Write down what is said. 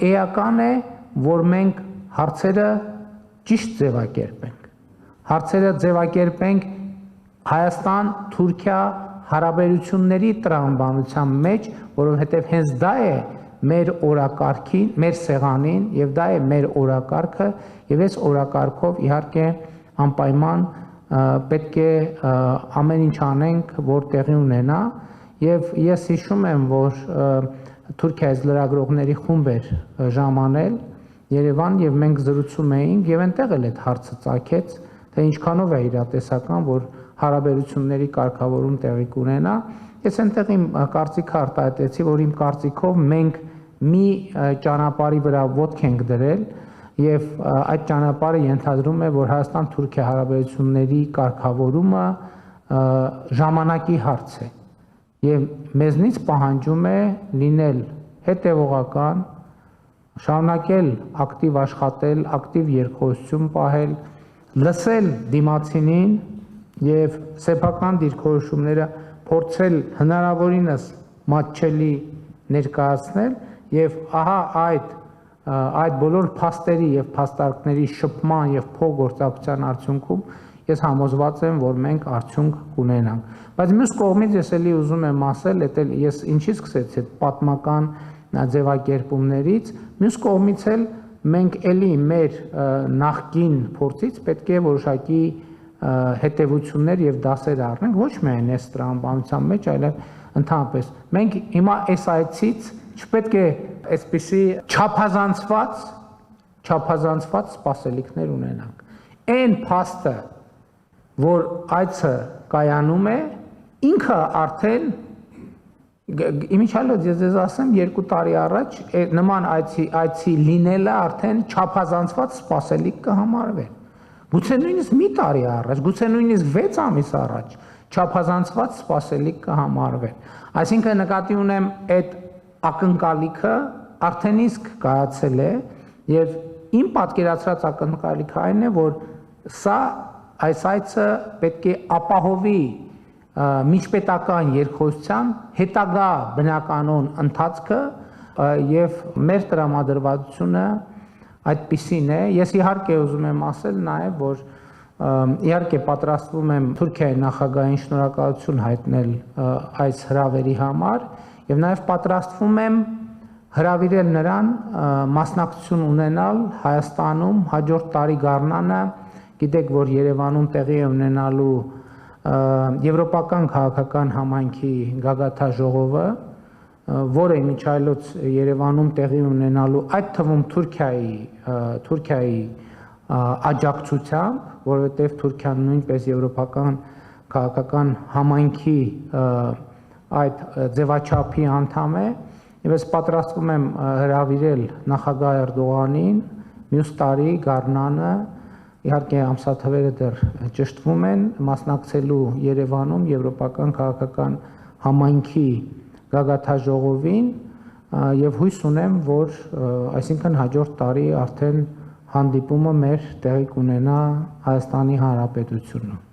էական է, որ մենք հարցերը ճիշտ ձևակերպենք։ Հարցերը ձևակերպենք Հայաստան-Թուրքիա հարաբերությունների տրամաբանության մեջ, որովհետև հենց դա է մեր օրակարգին, մեր սեղանին, եւ դա է մեր օրակարգը, եւ այս օրակարգով իհարկե անպայման պետք է ամեն ինչ անենք, որ տեղի ունենա, եւ ես հիշում եմ, որ Թուրքիայից լրագրողների խումբ էր ժամանել Երևան եւ մենք զրուցում էինք եւ այնտեղ էլ այդ հարցը ծագեց, թե ինչքանով է իրատեսական, որ հարաբերությունների կարգավորում տեղի կունենա։ Ես այնտեղ իմ կարծիքը արտահայտեցի, որ իմ կարծիքով մենք մի ճանապարհի վրա ոտք ենք դրել եւ այդ ճանապարհը ենթադրում է, որ Հայաստան-Թուրքիա հարաբերությունների կարգավորումը ժամանակի հարց է եւ մեզնից պահանջում է լինել հետեւողական, շարունակել ակտիվ աշխատել, ակտիվ երկխոսություն պահել, լսել դիմացինին եւ սեփական դիրքորոշումները փորձել հնարավորինս մատչելի ներկայացնել եւ ահա այդ բոլոր փաստերի եւ փաստարկների շփման եւ փոխգործակցության արդյունքում ես համոզված եմ, որ մենք արդյունք կունենանք։ Բայց մյուս կողմից ես էլի ուզում եմ ասել, ես ինչի սկսեցի այդ պատմական ձևակերպումներից, մյուս կողմից էլ մենք էլի մեր նախկին փորձից պետք է որոշակի հետևություններ եւ դասեր առնենք, ոչ միայն այս տրամաբանության մեջ, այլև ընդհանրապես։ Մենք հիմա այս այցից չպետք է այսպիսի չափազանցված սպասելիքներ ունենանք։ Այն փաստը, որ այցը կայանում է, ինքը արդեն իմիջիալոց ես ասեմ 2 տարի առաջ նման այցի լինելը արդեն չափազանցված սպասելիք կհամարվեր։ Գուցե նույնիսկ մի տարի առաջ, գուցե նույնիսկ 6 ամիս առաջ չափազանցված սպասելիք կհամարվեր։ Այսինքն նկատի ունեմ այդ ակնկալիքը արդեն իսկ կայացել է եւ իմ պատկերացրած ակնկալիքը այն է, որ այս այցը պետք է ապահովի միջպետական երկխոսության հետագա բնականոն ընթացքը եւ մեր տրամադրվածությունը այդպիսին է։ Ես իհարկե ուզում եմ ասել նաեւ, որ իհարկե պատրաստվում եմ Թուրքիայի նախագահին շնորհակալություն հայտնել այս հրավերի համար եւ նաեւ պատրաստվում եմ հրավիրել նրան մասնակցություն ունենալ Հայաստանում հաջորդ տարի գարնանը, գիտեք, որ Երևանում տեղի է ունենալու Եվրոպական քաղաքական համայնքի գագաթաժողովը, որը իմիջիալոց Երևանում տեղի ունենալու այդ թվում Թուրքիայի աջակցությամբ, որովհետև Թուրքիան նույնպես Եվրոպական քաղաքական համայնքի այդ ձևաչափի անդամ է, եւ ես պատրաստվում եմ հրավիրել նախագահ Էրդողանին մյուս տարի գարնանը, իհարկե ամսաթվերը դեռ ճշտվում են, մասնակցելու Երևանում Եվրոպական քաղաքական համայնքի գագաթաժողովին եւ հույս ունեմ, որ այսինքն հաջորդ տարի արդեն հանդիպումը մեր տեղի կունենա Հայաստանի Հանրապետությունում։